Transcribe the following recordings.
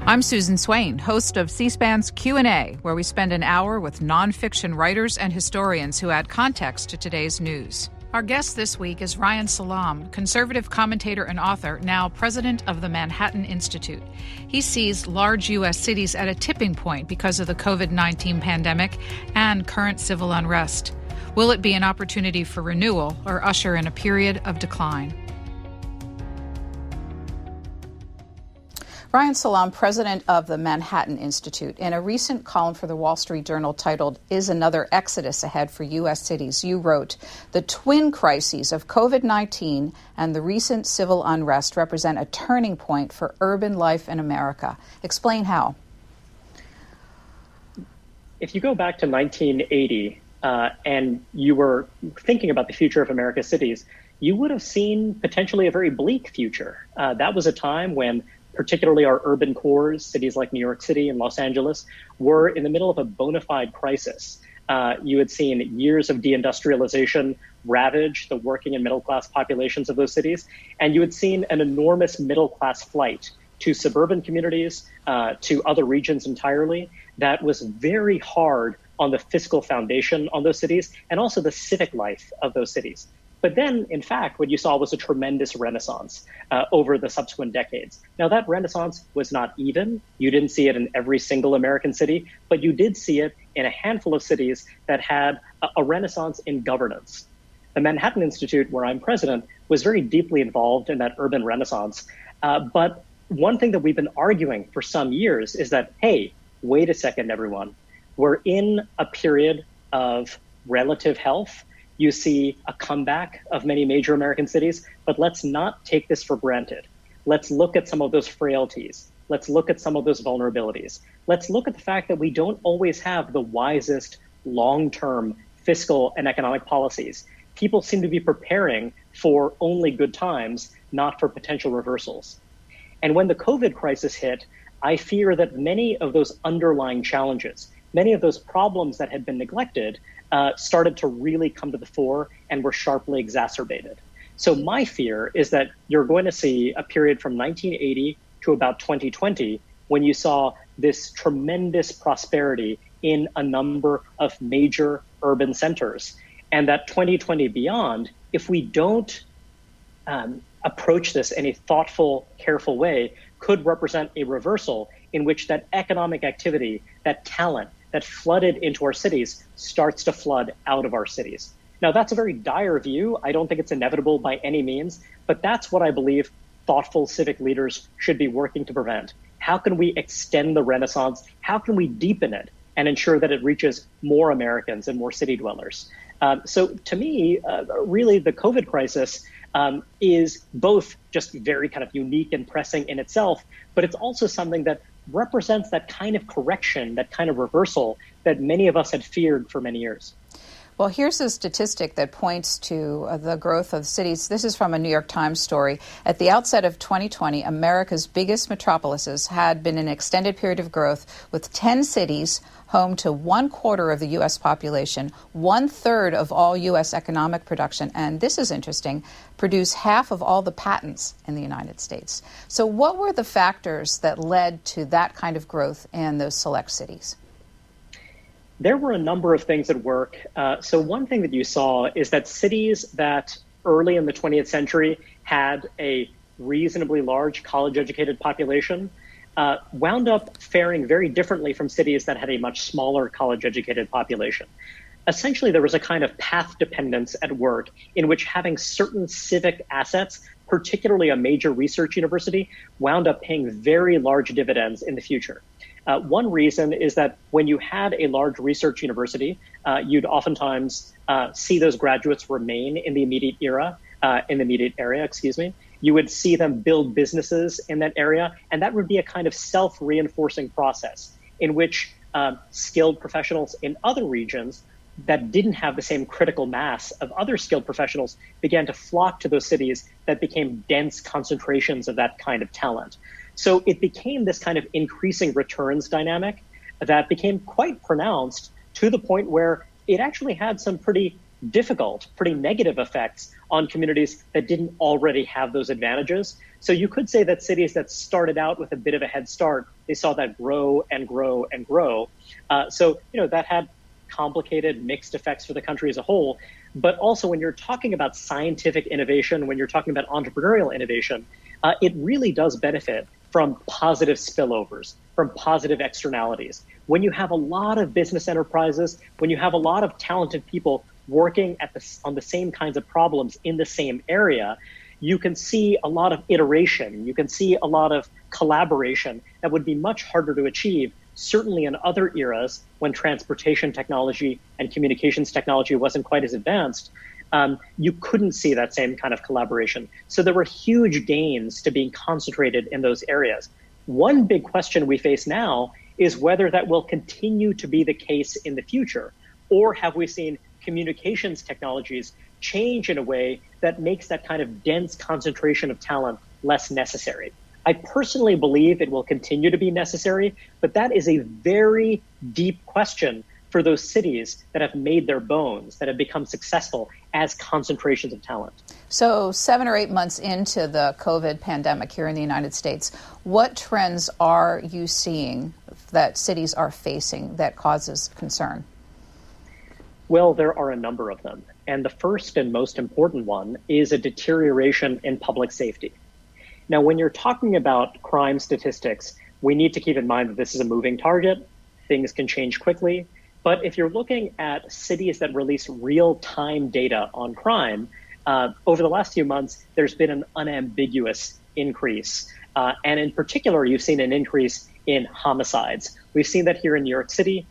I'm Susan Swain, host of C-SPAN's Q&A, where we spend an hour with nonfiction writers and historians who add context to today's news. Our guest this week is Reihan Salam, conservative commentator and author, now president of the Manhattan Institute. He sees large U.S. cities at a tipping point because of the COVID-19 pandemic and current civil unrest. Will it be an opportunity for renewal or usher in a period of decline? Reihan Salam, president of the Manhattan Institute. In a recent column for the Wall Street Journal titled, "Is Another Exodus Ahead for U.S. Cities?" you wrote, "The twin crises of COVID-19 and the recent civil unrest represent a turning point for urban life in America." Explain how. If you go back to 1980 and you were thinking about the future of America's cities, you would have seen potentially a very bleak future. That was a time when particularly our urban cores, cities like New York City and Los Angeles, were in the middle of a bona fide crisis. You had seen years of deindustrialization ravage the working and middle class populations of those cities, and you had seen an enormous middle class flight to suburban communities, to other regions entirely, that was very hard on the fiscal foundation on those cities and also the civic life of those cities. But then, in fact, what you saw was a tremendous renaissance over the subsequent decades. Now, that renaissance was not even. You didn't see it in every single American city, but you did see it in a handful of cities that had a renaissance in governance. The Manhattan Institute, where I'm president, was very deeply involved in that urban renaissance. But one thing that we've been arguing for some years is that, hey, wait a second, everyone. We're in a period of relative health. You see a comeback of many major American cities, but let's not take this for granted. Let's look at some of those frailties. Let's look at some of those vulnerabilities. Let's look at the fact that we don't always have the wisest long-term fiscal and economic policies. People seem to be preparing for only good times, not for potential reversals. And when the COVID crisis hit, I fear that many of those underlying challenges, many of those problems that had been neglected, started to really come to the fore and were sharply exacerbated. So my fear is that you're going to see a period from 1980 to about 2020 when you saw this tremendous prosperity in a number of major urban centers. And that 2020 beyond, if we don't approach this in a thoughtful, careful way, could represent a reversal in which that economic activity, that talent, that flooded into our cities starts to flood out of our cities. Now, that's a very dire view. I don't think it's inevitable by any means, but that's what I believe thoughtful civic leaders should be working to prevent. How can we extend the Renaissance? How can we deepen it and ensure that it reaches more Americans and more city dwellers? So to me, really, the COVID crisis is both just very kind of unique and pressing in itself, but it's also something that represents that kind of correction, that kind of reversal that many of us had feared for many years. Well, here's a statistic that points to the growth of cities. This is from a New York Times story. At the outset of 2020, America's biggest metropolises had been in an extended period of growth, with 10 cities home to 1/4 of the U.S. population, 1/3 of all U.S. economic production, and this is interesting, produce half of all the patents in the United States. So what were the factors that led to that kind of growth in those select cities? There were a number of things at work. So one thing that you saw is that cities that early in the 20th century had a reasonably large college-educated population wound up faring very differently from cities that had a much smaller college-educated population. Essentially, there was a kind of path dependence at work in which having certain civic assets, particularly a major research university, wound up paying very large dividends in the future. One reason is that when you had a large research university, you'd oftentimes see those graduates remain in the immediate area. You would see them build businesses in that area, and that would be a kind of self-reinforcing process in which skilled professionals in other regions that didn't have the same critical mass of other skilled professionals began to flock to those cities that became dense concentrations of that kind of talent. So it became this kind of increasing returns dynamic that became quite pronounced to the point where it actually had some pretty difficult, pretty negative effects on communities that didn't already have those advantages. So you could say that cities that started out with a bit of a head start, they saw that grow and grow and grow. So that had complicated, mixed effects for the country as a whole. But also when you're talking about scientific innovation, when you're talking about entrepreneurial innovation, it really does benefit from positive spillovers, from positive externalities. When you have a lot of business enterprises, when you have a lot of talented people working on the same kinds of problems in the same area, you can see a lot of iteration. You can see a lot of collaboration that would be much harder to achieve, certainly in other eras when transportation technology and communications technology wasn't quite as advanced. You couldn't see that same kind of collaboration. So there were huge gains to being concentrated in those areas. One big question we face now is whether that will continue to be the case in the future, or have we seen communications technologies change in a way that makes that kind of dense concentration of talent less necessary. I personally believe it will continue to be necessary, but that is a very deep question for those cities that have made their bones, that have become successful as concentrations of talent. So 7 or 8 months into the COVID pandemic here in the United States, what trends are you seeing that cities are facing that causes concern? Well, there are a number of them. And the first and most important one is a deterioration in public safety. Now, when you're talking about crime statistics, we need to keep in mind that this is a moving target. Things can change quickly. But if you're looking at cities that release real-time data on crime, over the last few months, there's been an unambiguous increase. And in particular, you've seen an increase in homicides. We've seen that here in New York City,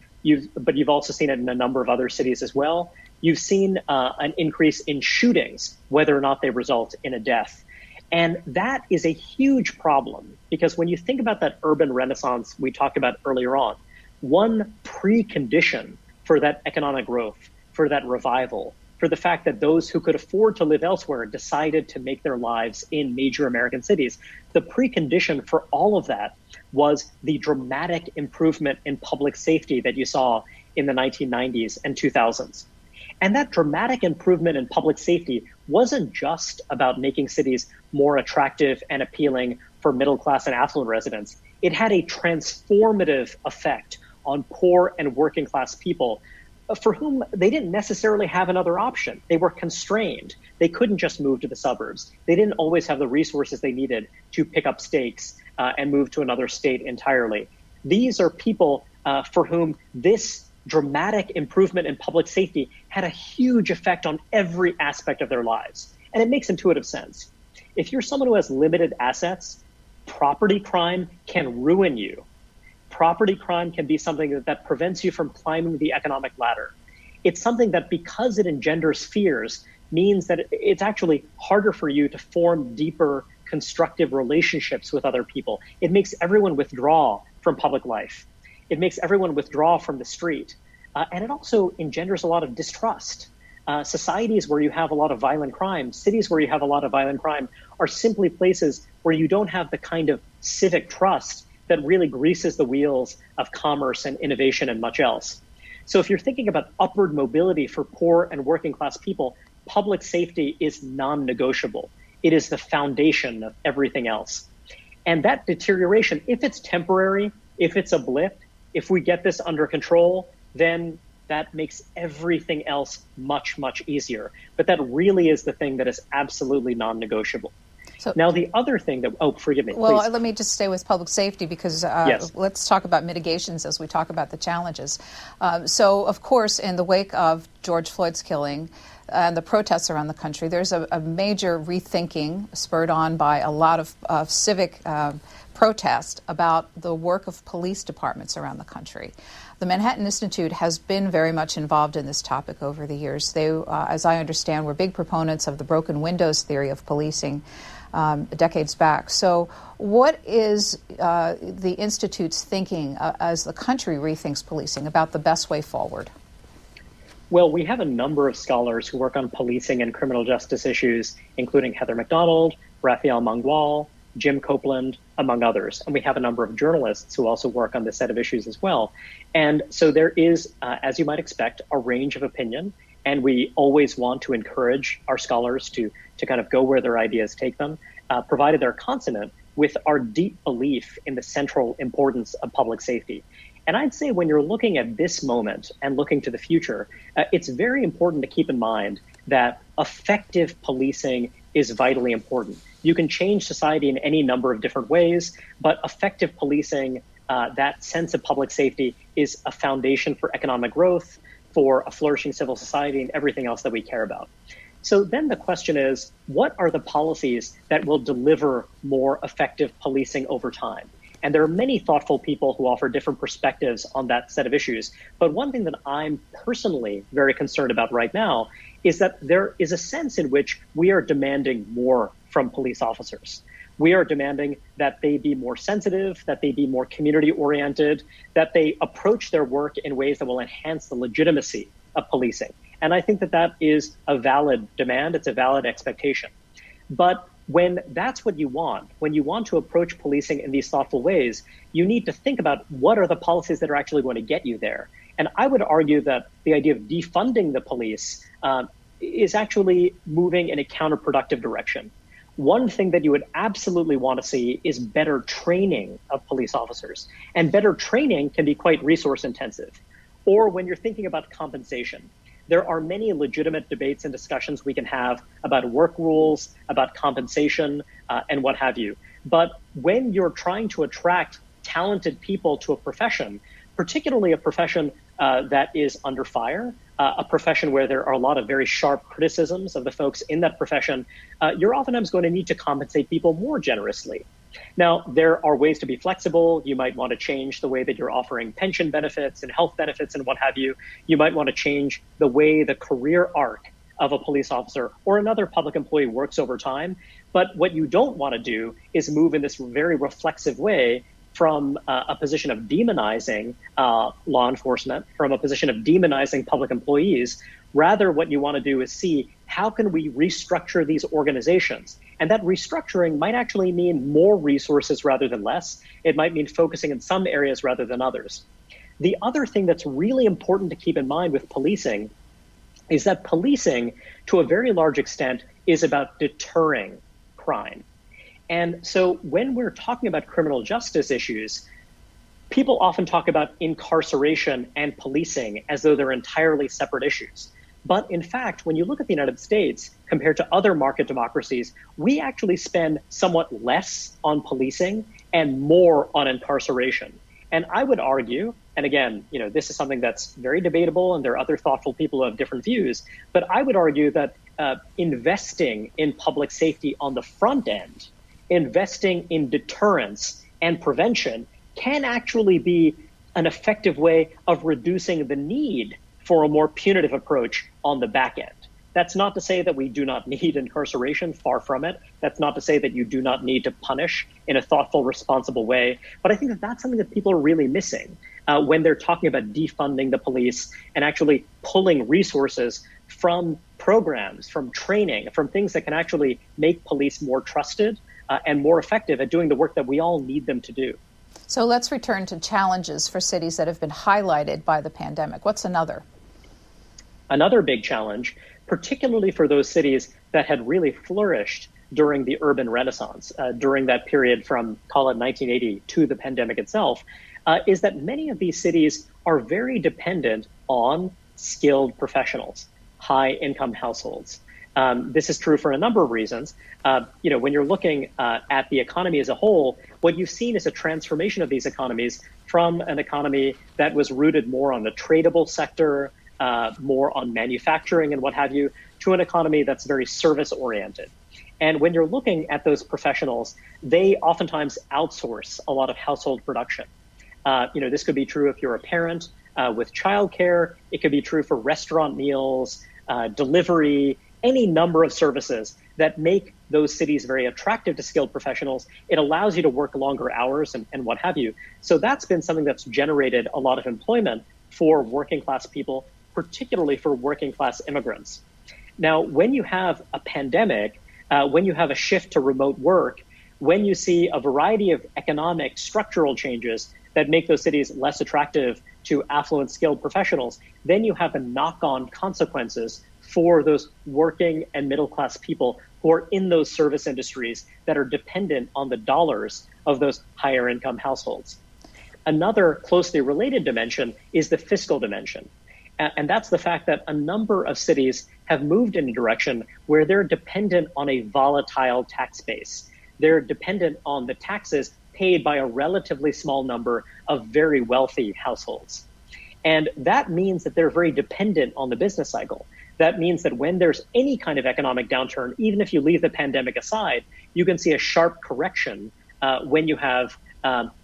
but you've also seen it in a number of other cities as well. You've seen an increase in shootings, whether or not they result in a death. And that is a huge problem, because when you think about that urban renaissance we talked about earlier on, one precondition for that economic growth, for that revival, for the fact that those who could afford to live elsewhere decided to make their lives in major American cities, the precondition for all of that was the dramatic improvement in public safety that you saw in the 1990s and 2000s. And that dramatic improvement in public safety wasn't just about making cities more attractive and appealing for middle class and affluent residents. It had a transformative effect on poor and working class people for whom they didn't necessarily have another option. They were constrained. They couldn't just move to the suburbs. They didn't always have the resources they needed to pick up stakes and move to another state entirely. These are people for whom this dramatic improvement in public safety had a huge effect on every aspect of their lives. And it makes intuitive sense. If you're someone who has limited assets, property crime can ruin you. Property crime can be something that prevents you from climbing the economic ladder. It's something that, because it engenders fears, means that it's actually harder for you to form deeper, constructive relationships with other people. It makes everyone withdraw from public life. It makes everyone withdraw from the street. And it also engenders a lot of distrust. Societies where you have a lot of violent crime, cities where you have a lot of violent crime, are simply places where you don't have the kind of civic trust that really greases the wheels of commerce and innovation and much else. So if you're thinking about upward mobility for poor and working class people, public safety is non-negotiable. It is the foundation of everything else. And that deterioration, if it's temporary, if it's a blip, if we get this under control, then that makes everything else much, much easier. But that really is the thing that is absolutely non-negotiable. So, now, the other thing that, forgive me, well, please. Let me just stay with public safety, because yes. Let's talk about mitigations as we talk about the challenges. So, of course, in the wake of George Floyd's killing and the protests around the country, there's a major rethinking spurred on by a lot of civic protest about the work of police departments around the country. The Manhattan Institute has been very much involved in this topic over the years. They, as I understand, were big proponents of the broken windows theory of policing decades back. So what is the Institute's thinking as the country rethinks policing about the best way forward? Well, we have a number of scholars who work on policing and criminal justice issues, including Heather McDonald, Raphael Mangwal, Jim Copeland, among others. And we have a number of journalists who also work on this set of issues as well. And so there is, as you might expect, a range of opinion. and we always want to encourage our scholars to kind of go where their ideas take them, provided they're consonant with our deep belief in the central importance of public safety. And I'd say when you're looking at this moment and looking to the future, it's very important to keep in mind that effective policing is vitally important. You can change society in any number of different ways, but effective policing, that sense of public safety, is a foundation for economic growth, for a flourishing civil society, and everything else that we care about. So then the question is, what are the policies that will deliver more effective policing over time? And there are many thoughtful people who offer different perspectives on that set of issues. But one thing that I'm personally very concerned about right now is that there is a sense in which we are demanding more from police officers. We are demanding that they be more sensitive, that they be more community oriented, that they approach their work in ways that will enhance the legitimacy of policing. And I think that that is a valid demand. It's a valid expectation. But when that's what you want, when you want to approach policing in these thoughtful ways, you need to think about what are the policies that are actually going to get you there. And I would argue that the idea of defunding the police is actually moving in a counterproductive direction. One thing that you would absolutely want to see is better training of police officers. And better training can be quite resource intensive. Or when you're thinking about compensation, there are many legitimate debates and discussions we can have about work rules, about compensation, and what have you. But when you're trying to attract talented people to a profession, particularly a profession that is under fire, a profession where there are a lot of very sharp criticisms of the folks in that profession, you're oftentimes going to need to compensate people more generously. Now, there are ways to be flexible. You might want to change the way that you're offering pension benefits and health benefits and what have you. You might want to change the way the career arc of a police officer or another public employee works over time. But what you don't want to do is move in this very reflexive way from a position of demonizing law enforcement, from a position of demonizing public employees. Rather, what you want to do is see how can we restructure these organizations? And that restructuring might actually mean more resources rather than less. It might mean focusing in some areas rather than others. The other thing that's really important to keep in mind with policing is that policing, to a very large extent, is about deterring crime. And so when we're talking about criminal justice issues, people often talk about incarceration and policing as though they're entirely separate issues. But in fact, when you look at the United States compared to other market democracies, we actually spend somewhat less on policing and more on incarceration. And I would argue, and again, this is something that's very debatable and there are other thoughtful people who have different views, but I would argue that investing in public safety on the front end, investing in deterrence and prevention can actually be an effective way of reducing the need for a more punitive approach on the back end. That's not to say that we do not need incarceration, far from it. That's not to say that you do not need to punish in a thoughtful, responsible way. But I think that that's something that people are really missing when they're talking about defunding the police and actually pulling resources from programs, from training, from things that can actually make police more trusted and more effective at doing the work that we all need them to do. So let's return to challenges for cities that have been highlighted by the pandemic. What's another? Another big challenge, particularly for those cities that had really flourished during the urban renaissance, during that period from, call it 1980 to the pandemic itself, is that many of these cities are very dependent on skilled professionals, high-income households. This is true for a number of reasons. When you're looking at the economy as a whole, what you've seen is a transformation of these economies from an economy that was rooted more on the tradable sector, more on manufacturing and what have you, to an economy that's very service-oriented. And when you're looking at those professionals, they oftentimes outsource a lot of household production. This could be true if you're a parent with childcare. It could be true for restaurant meals, delivery, any number of services that make those cities very attractive to skilled professionals. It allows you to work longer hours and what have you. So that's been something that's generated a lot of employment for working class people, particularly for working class immigrants. Now, when you have a pandemic, when you have a shift to remote work, when you see a variety of economic structural changes that make those cities less attractive to affluent skilled professionals, then you have the knock-on consequences for those working and middle-class people who are in those service industries that are dependent on the dollars of those higher income households. Another closely related dimension is the fiscal dimension. And that's the fact that a number of cities have moved in a direction where they're dependent on a volatile tax base. They're dependent on the taxes paid by a relatively small number of very wealthy households. And that means that they're very dependent on the business cycle. That means that when there's any kind of economic downturn, even if you leave the pandemic aside, you can see a sharp correction when you have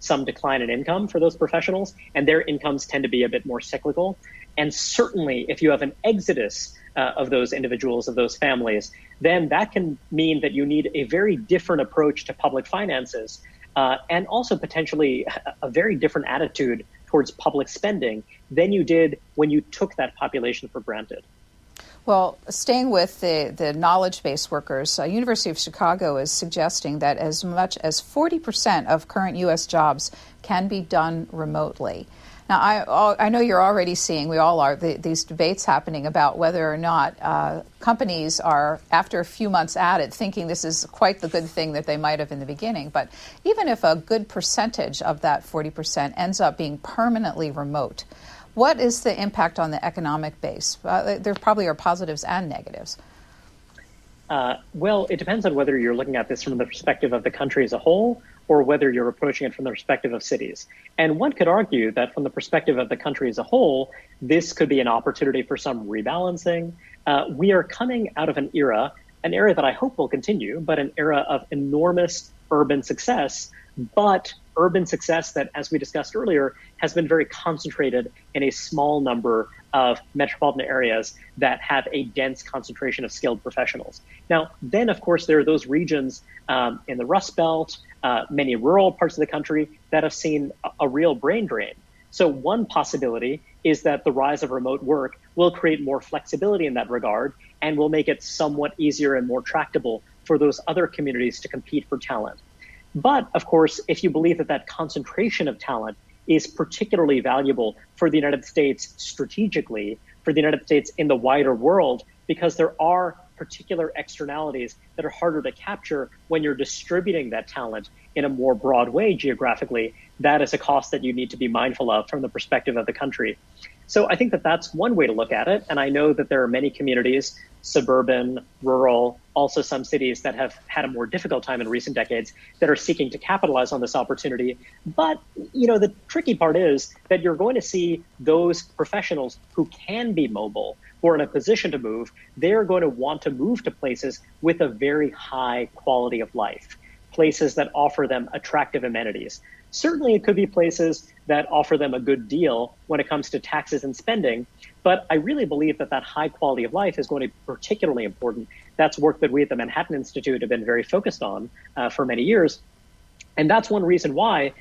some decline in income for those professionals, and their incomes tend to be a bit more cyclical. And certainly, if you have an exodus of those individuals, of those families, then that can mean that you need a very different approach to public finances, and also potentially a very different attitude towards public spending than you did when you took that population for granted. Well, staying with the knowledge-based workers, University of Chicago is suggesting that as much as 40% of current U.S. jobs can be done remotely. Now, I know you're already seeing, we all are, these debates happening about whether or not companies are, after a few months at it, thinking this is quite the good thing that they might have in the beginning. But even if a good percentage of that 40% ends up being permanently remote, what is the impact on the economic base? There probably are positives and negatives. Well, it depends on whether you're looking at this from the perspective of the country as a whole or whether you're approaching it from the perspective of cities. And one could argue that from the perspective of the country as a whole, this could be an opportunity for some rebalancing. We are coming out of an era that I hope will continue, but an era of enormous urban success, but urban success that, as we discussed earlier, has been very concentrated in a small number of metropolitan areas that have a dense concentration of skilled professionals. Now, then, of course, there are those regions in the Rust Belt, many rural parts of the country that have seen a real brain drain. So one possibility is that the rise of remote work will create more flexibility in that regard and will make it somewhat easier and more tractable for those other communities to compete for talent. But, of course, if you believe that that concentration of talent is particularly valuable for the United States strategically, for the United States in the wider world, because there are particular externalities that are harder to capture when you're distributing that talent in a more broad way geographically, that is a cost that you need to be mindful of from the perspective of the country. So I think that that's one way to look at it. And I know that there are many communities, suburban, rural, also some cities that have had a more difficult time in recent decades that are seeking to capitalize on this opportunity. But, the tricky part is that you're going to see those professionals who can be mobile, who are in a position to move, they're going to want to move to places with a very high quality of life, places that offer them attractive amenities. Certainly, it could be places that offer them a good deal when it comes to taxes and spending. But I really believe that that high quality of life is going to be particularly important. That's work that we at the Manhattan Institute have been very focused on for many years. And that's one reason why,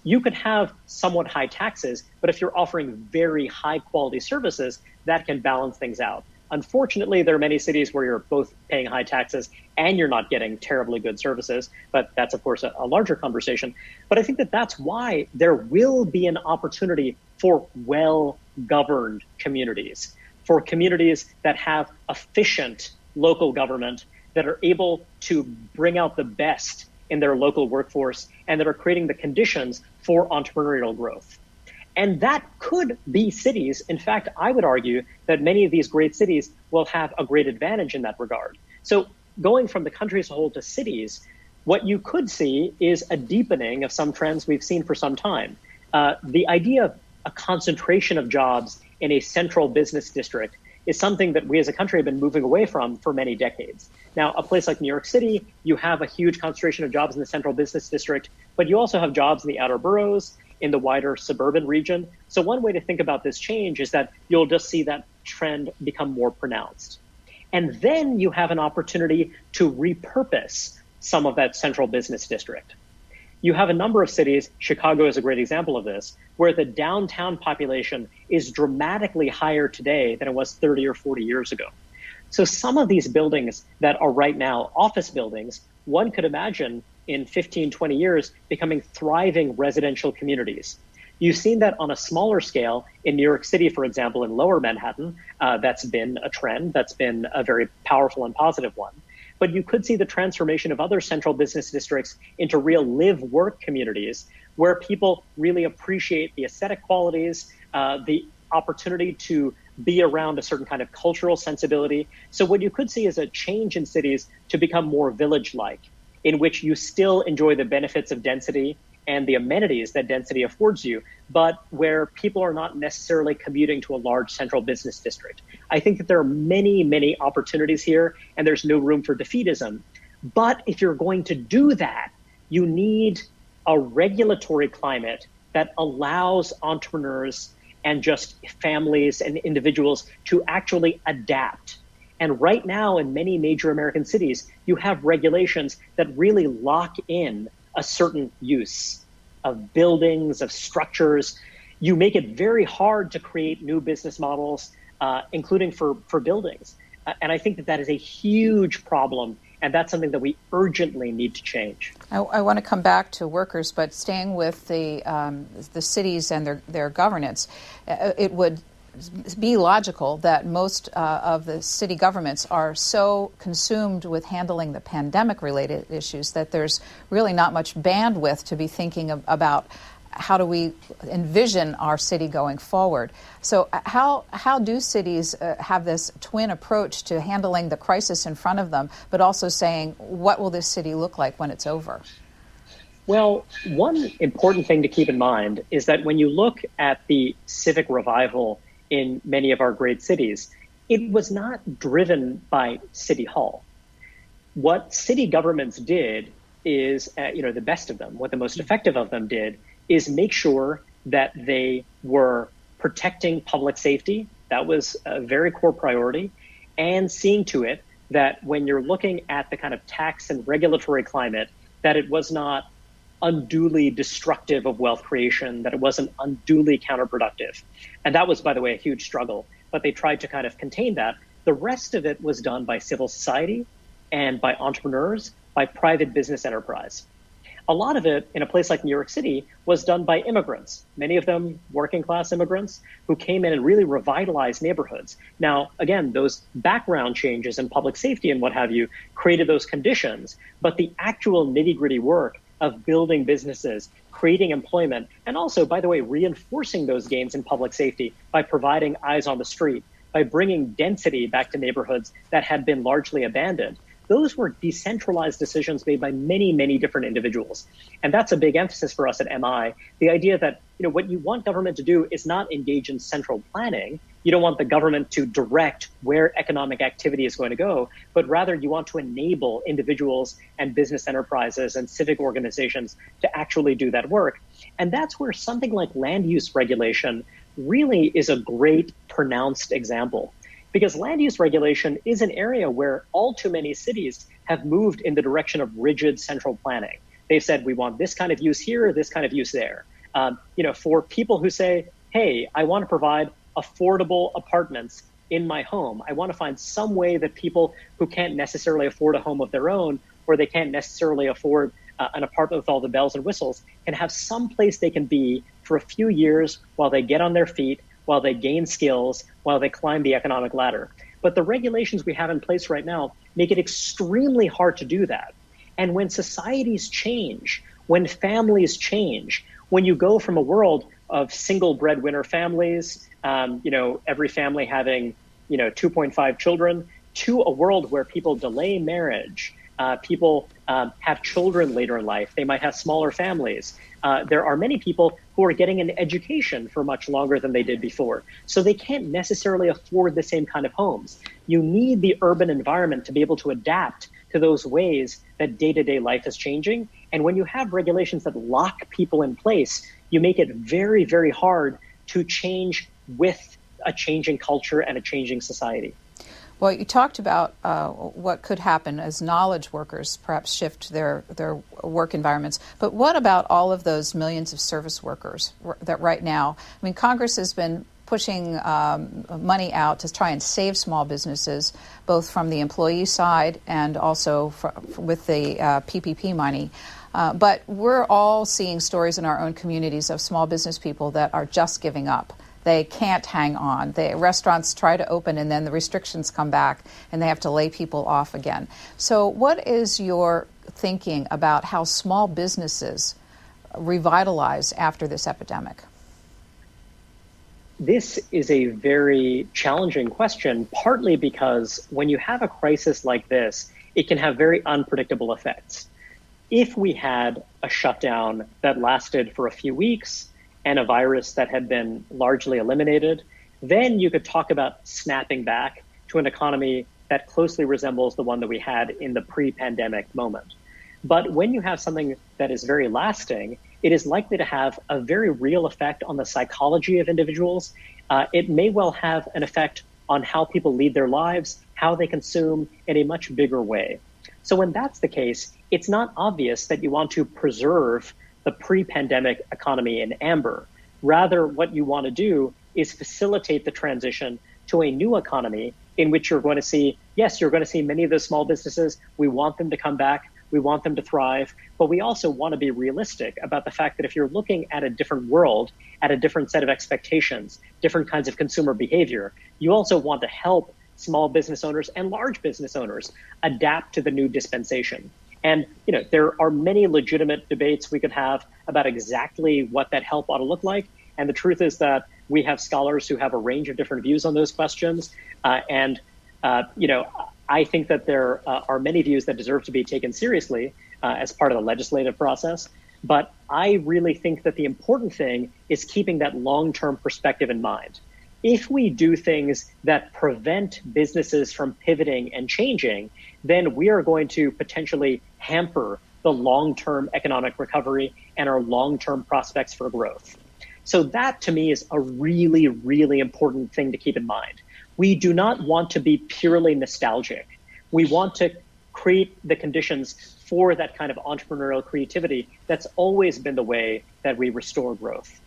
you could have somewhat high taxes, but if you're offering very high quality services, that can balance things out. Unfortunately, there are many cities where you're both paying high taxes and you're not getting terribly good services, but that's, of course, a larger conversation. But I think that that's why there will be an opportunity for well-governed communities, for communities that have efficient local government, that are able to bring out the best in their local workforce, and that are creating the conditions for entrepreneurial growth. And that could be cities. In fact, I would argue that many of these great cities will have a great advantage in that regard. So going from the country as a whole to cities, what you could see is a deepening of some trends we've seen for some time. The idea of a concentration of jobs in a central business district is something that we as a country have been moving away from for many decades. Now, a place like New York City, you have a huge concentration of jobs in the central business district, but you also have jobs in the outer boroughs, in the wider suburban region. So one way to think about this change is that you'll just see that trend become more pronounced. And then you have an opportunity to repurpose some of that central business district. You have a number of cities, Chicago is a great example of this, where the downtown population is dramatically higher today than it was 30 or 40 years ago. So some of these buildings that are right now office buildings, one could imagine in 15, 20 years becoming thriving residential communities. You've seen that on a smaller scale in New York City, for example, in Lower Manhattan. That's been a trend. That's been a very powerful and positive one. But you could see the transformation of other central business districts into real live-work communities where people really appreciate the aesthetic qualities, the opportunity to be around a certain kind of cultural sensibility. So what you could see is a change in cities to become more village-like, in which you still enjoy the benefits of density and the amenities that density affords you, but where people are not necessarily commuting to a large central business district. I think that there are many, many opportunities here, and there's no room for defeatism. But if you're going to do that, you need a regulatory climate that allows entrepreneurs and just families and individuals to actually adapt. And right now, in many major American cities, you have regulations that really lock in a certain use of buildings, of structures. You make it very hard to create new business models, including for buildings. And I think that that is a huge problem. And that's something that we urgently need to change. I want to come back to workers, but staying with the cities and their governance, it would be logical that most of the city governments are so consumed with handling the pandemic-related issues that there's really not much bandwidth to be thinking about how do we envision our city going forward. So how do cities have this twin approach to handling the crisis in front of them, but also saying, what will this city look like when it's over? Well, one important thing to keep in mind is that when you look at the civic revival in many of our great cities, it was not driven by City Hall. What city governments did is, the best of them, what the most effective of them did, is make sure that they were protecting public safety. That was a very core priority, and seeing to it that when you're looking at the kind of tax and regulatory climate, that it was not unduly destructive of wealth creation, that it wasn't unduly counterproductive. And that was, by the way, a huge struggle, but they tried to kind of contain that. The rest of it was done by civil society and by entrepreneurs, by private business enterprise. A lot of it in a place like New York City was done by immigrants, many of them working class immigrants who came in and really revitalized neighborhoods. Now, again, those background changes in public safety and what have you created those conditions, but the actual nitty-gritty work of building businesses, creating employment, and also, by the way, reinforcing those gains in public safety by providing eyes on the street, by bringing density back to neighborhoods that had been largely abandoned. Those were decentralized decisions made by many, many different individuals. And that's a big emphasis for us at MI. The idea that, what you want government to do is not engage in central planning. You don't want the government to direct where economic activity is going to go, but rather you want to enable individuals and business enterprises and civic organizations to actually do that work. And that's where something like land use regulation really is a great pronounced example. Because land use regulation is an area where all too many cities have moved in the direction of rigid central planning. They've said, we want this kind of use here, this kind of use there. For people who say, hey, I want to provide affordable apartments in my home. I want to find some way that people who can't necessarily afford a home of their own, or they can't necessarily afford an apartment with all the bells and whistles, can have some place they can be for a few years while they get on their feet, while they gain skills, while they climb the economic ladder. But the regulations we have in place right now make it extremely hard to do that. And when societies change, when families change, when you go from a world of single breadwinner families, every family having, 2.5 children, to a world where people delay marriage, people have children later in life, they might have smaller families. There are many people who are getting an education for much longer than they did before. So they can't necessarily afford the same kind of homes. You need the urban environment to be able to adapt to those ways that day-to-day life is changing. And when you have regulations that lock people in place, you make it very, very hard to change with a changing culture and a changing society. Well, you talked about what could happen as knowledge workers perhaps shift their work environments. But what about all of those millions of service workers that right now, Congress has been pushing money out to try and save small businesses, both from the employee side and also with the PPP money. But we're all seeing stories in our own communities of small business people that are just giving up. They can't hang on. The restaurants try to open and then the restrictions come back and they have to lay people off again. So what is your thinking about how small businesses revitalize after this epidemic? This is a very challenging question, partly because when you have a crisis like this, it can have very unpredictable effects. If we had a shutdown that lasted for a few weeks and a virus that had been largely eliminated, then you could talk about snapping back to an economy that closely resembles the one that we had in the pre-pandemic moment. But when you have something that is very lasting, it is likely to have a very real effect on the psychology of individuals. It may well have an effect on how people lead their lives, how they consume in a much bigger way. So when that's the case, it's not obvious that you want to preserve the pre-pandemic economy in amber. Rather, what you want to do is facilitate the transition to a new economy in which you're going to see, yes, you're going to see many of those small businesses. We want them to come back. We want them to thrive. But we also want to be realistic about the fact that if you're looking at a different world, at a different set of expectations, different kinds of consumer behavior, you also want to help small business owners and large business owners adapt to the new dispensation. And, there are many legitimate debates we could have about exactly what that help ought to look like. And the truth is that we have scholars who have a range of different views on those questions. I think that there are many views that deserve to be taken seriously as part of the legislative process. But I really think that the important thing is keeping that long-term perspective in mind. If we do things that prevent businesses from pivoting and changing, then we are going to potentially hamper the long-term economic recovery and our long-term prospects for growth. So that, to me, is a really, really important thing to keep in mind. We do not want to be purely nostalgic. We want to create the conditions for that kind of entrepreneurial creativity that's always been the way that we restore growth.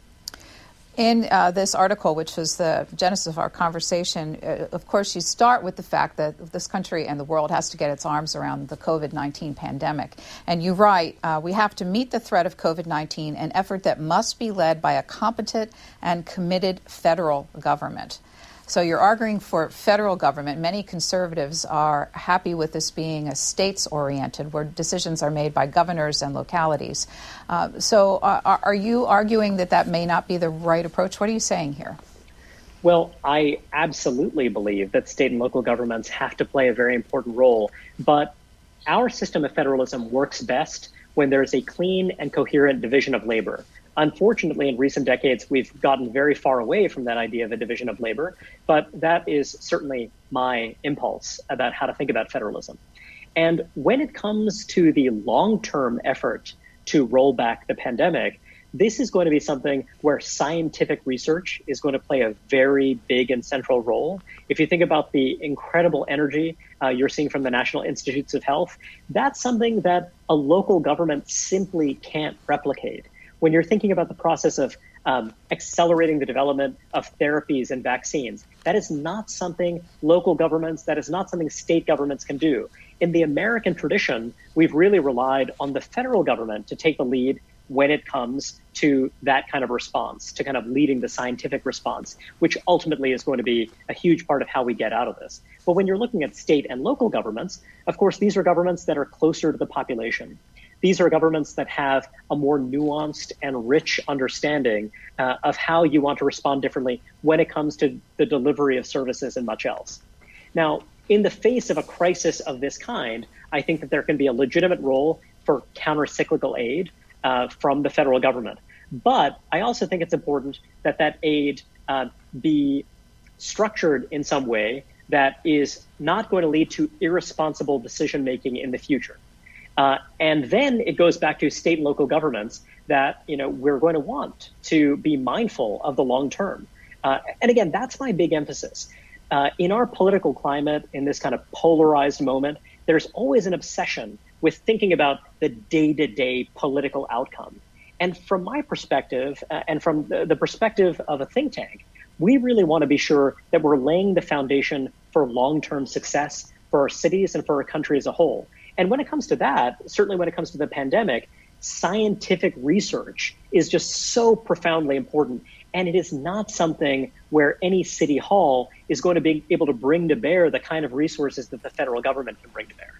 In this article, which was the genesis of our conversation, of course, you start with the fact that this country and the world has to get its arms around the COVID-19 pandemic. And you write, we have to meet the threat of COVID-19, an effort that must be led by a competent and committed federal government. So you're arguing for federal government. Many conservatives are happy with this being a states-oriented, where decisions are made by governors and localities. So are you arguing that that may not be the right approach? What are you saying here? Well, I absolutely believe that state and local governments have to play a very important role. But our system of federalism works best when there is a clean and coherent division of labor. Unfortunately, in recent decades, we've gotten very far away from that idea of a division of labor, but that is certainly my impulse about how to think about federalism. And when it comes to the long-term effort to roll back the pandemic, this is going to be something where scientific research is going to play a very big and central role. If you think about the incredible energy you're seeing from the National Institutes of Health, that's something that a local government simply can't replicate. When you're thinking about the process of accelerating the development of therapies and vaccines, that is not something local governments, that is not something state governments can do. In the American tradition, we've really relied on the federal government to take the lead when it comes to that kind of response, to kind of leading the scientific response, which ultimately is going to be a huge part of how we get out of this. But when you're looking at state and local governments, of course, these are governments that are closer to the population. These are governments that have a more nuanced and rich understanding of how you want to respond differently when it comes to the delivery of services and much else. Now, in the face of a crisis of this kind, I think that there can be a legitimate role for counter-cyclical aid from the federal government. But I also think it's important that that aid be structured in some way that is not going to lead to irresponsible decision-making in the future. And then it goes back to state and local governments that, we're going to want to be mindful of the long term. And again, that's my big emphasis. In our political climate, in this kind of polarized moment, there's always an obsession with thinking about the day-to-day political outcome. And from my perspective, and from the perspective of a think tank, we really want to be sure that we're laying the foundation for long-term success for our cities and for our country as a whole. And when it comes to that, certainly when it comes to the pandemic, scientific research is just so profoundly important. And it is not something where any city hall is going to be able to bring to bear the kind of resources that the federal government can bring to bear.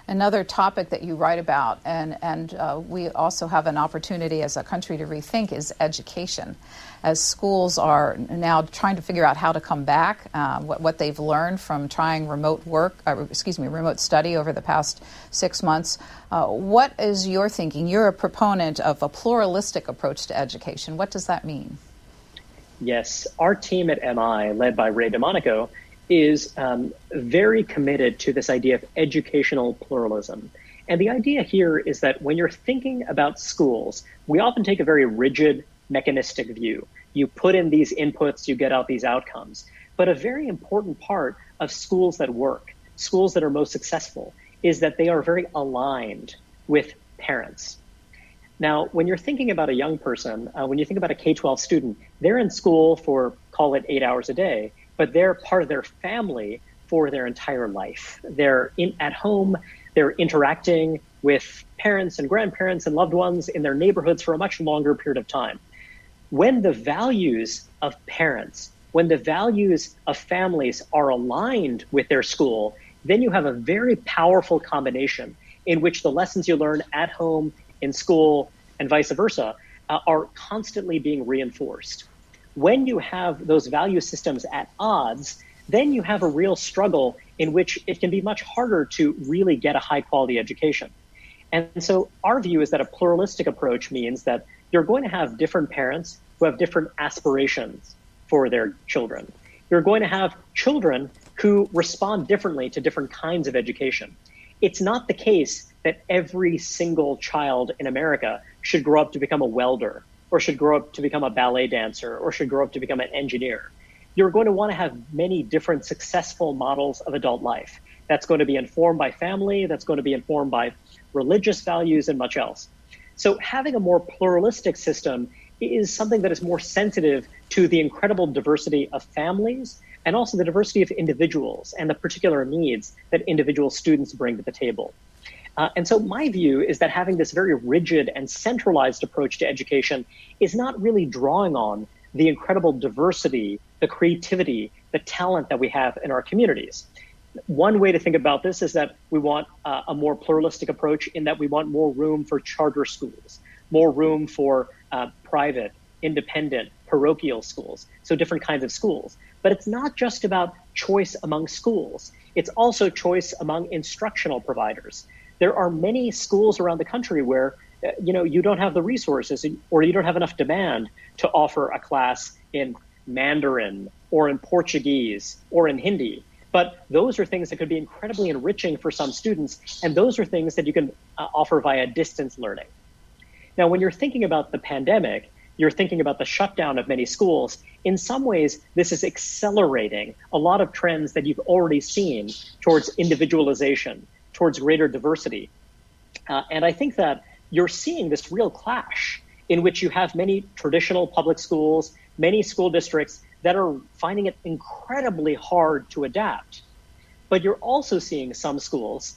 Another topic that you write about, and we also have an opportunity as a country to rethink, is education. As schools are now trying to figure out how to come back, what they've learned from trying remote study over the past 6 months. What is your thinking? You're a proponent of a pluralistic approach to education. What does that mean? Yes, our team at MI, led by Ray DeMonico, is very committed to this idea of educational pluralism. And the idea here is that when you're thinking about schools, we often take a very rigid, mechanistic view. You put in these inputs, you get out these outcomes. But a very important part of schools that work, schools that are most successful, is that they are very aligned with parents. Now, when you're thinking about a young person, when you think about a K-12 student, they're in school for, call it 8 hours a day, but they're part of their family for their entire life. They're at home, they're interacting with parents and grandparents and loved ones in their neighborhoods for a much longer period of time. When the values of parents, when the values of families are aligned with their school, then you have a very powerful combination in which the lessons you learn at home, in school, and vice versa, are constantly being reinforced. When you have those value systems at odds, then you have a real struggle in which it can be much harder to really get a high quality education. And so our view is that a pluralistic approach means that you're going to have different parents who have different aspirations for their children. You're going to have children who respond differently to different kinds of education. It's not the case that every single child in America should grow up to become a welder, or should grow up to become a ballet dancer, or should grow up to become an engineer. You're going to want to have many different successful models of adult life. That's going to be informed by family, that's going to be informed by religious values and much else. So having a more pluralistic system is something that is more sensitive to the incredible diversity of families and also the diversity of individuals and the particular needs that individual students bring to the table. And so my view is that having this very rigid and centralized approach to education is not really drawing on the incredible diversity, the creativity, the talent that we have in our communities. One way to think about this is that we want a more pluralistic approach in that we want more room for charter schools, more room for private, independent, parochial schools, so different kinds of schools. But it's not just about choice among schools. It's also choice among instructional providers. There are many schools around the country where you don't have the resources or you don't have enough demand to offer a class in Mandarin or in Portuguese or in Hindi. But those are things that could be incredibly enriching for some students, and those are things that you can offer via distance learning. Now, when you're thinking about the pandemic, you're thinking about the shutdown of many schools. In some ways, this is accelerating a lot of trends that you've already seen towards individualization, towards greater diversity. And I think that you're seeing this real clash in which you have many traditional public schools, many school districts that are finding it incredibly hard to adapt. But you're also seeing some schools,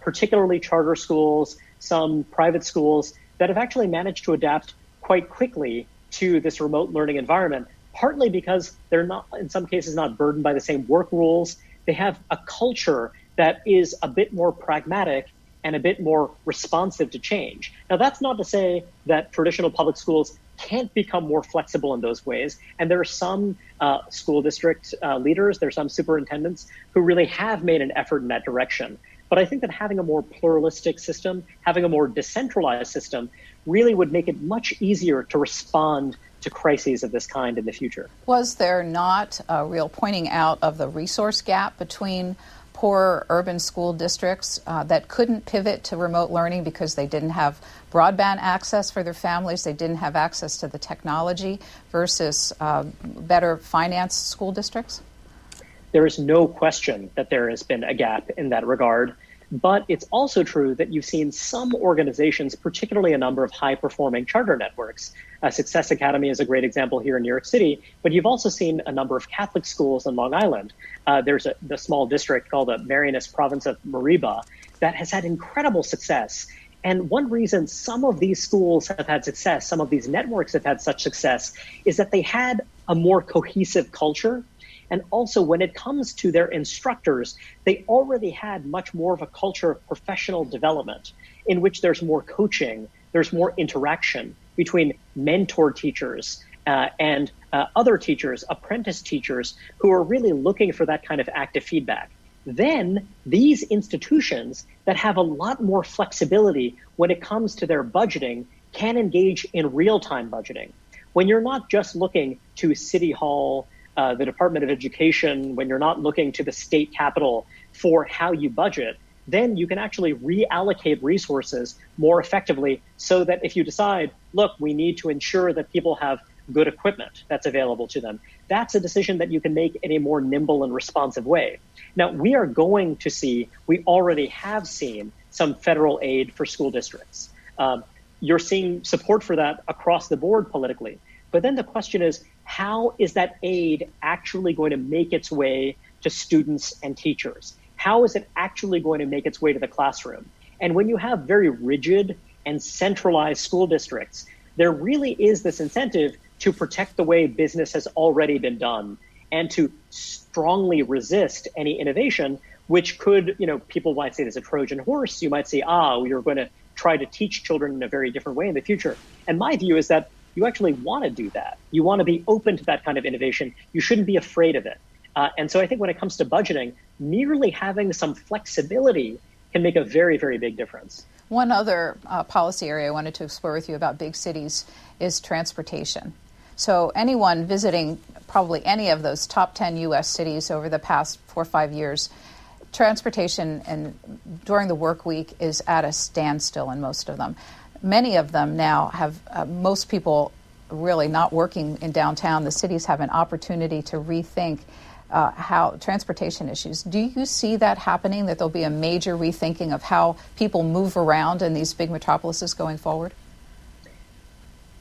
particularly charter schools, some private schools, that have actually managed to adapt quite quickly to this remote learning environment, partly because they're not, in some cases, not burdened by the same work rules. They have a culture that is a bit more pragmatic and a bit more responsive to change. Now, that's not to say that traditional public schools can't become more flexible in those ways. And there are some school district leaders, there are some superintendents who really have made an effort in that direction. But I think that having a more pluralistic system, having a more decentralized system, really would make it much easier to respond to crises of this kind in the future. Was there not a real pointing out of the resource gap between poor urban school districts that couldn't pivot to remote learning because they didn't have broadband access for their families, they didn't have access to the technology, versus better financed school districts? There is no question that there has been a gap in that regard. But it's also true that you've seen some organizations, particularly a number of high-performing charter networks. Success Academy is a great example here in New York City, but you've also seen a number of Catholic schools in Long Island. There's the small district called the Marianas Province of Mariba that has had incredible success And one reason some of these schools have had success, some of these networks have had such success, is that they had a more cohesive culture. And also, when it comes to their instructors, they already had much more of a culture of professional development in which there's more coaching, there's more interaction between mentor teachers and other teachers, apprentice teachers, who are really looking for that kind of active feedback. Then these institutions that have a lot more flexibility when it comes to their budgeting can engage in real-time budgeting. When you're not just looking to City Hall, the Department of Education, when you're not looking to the state capitol for how you budget, then you can actually reallocate resources more effectively so that if you decide, look, we need to ensure that people have good equipment that's available to them, that's a decision that you can make in a more nimble and responsive way. Now, we already have seen some federal aid for school districts. You're seeing support for that across the board politically. But then the question is, how is that aid actually going to make its way to students and teachers? How is it actually going to make its way to the classroom? And when you have very rigid and centralized school districts, there really is this incentive to protect the way business has already been done and to strongly resist any innovation, which could, people might say there's a Trojan horse. You might say, you're going to try to teach children in a very different way in the future. And my view is that you actually want to do that. You want to be open to that kind of innovation. You shouldn't be afraid of it. And so I think when it comes to budgeting, merely having some flexibility can make a very, very big difference. One other policy area I wanted to explore with you about big cities is transportation. So anyone visiting probably any of those top 10 U.S. cities over the past 4 or 5 years, transportation and during the work week is at a standstill in most of them. Many of them now have, most people really not working in downtown. The cities have an opportunity to rethink how transportation issues. Do you see that happening, that there'll be a major rethinking of how people move around in these big metropolises going forward?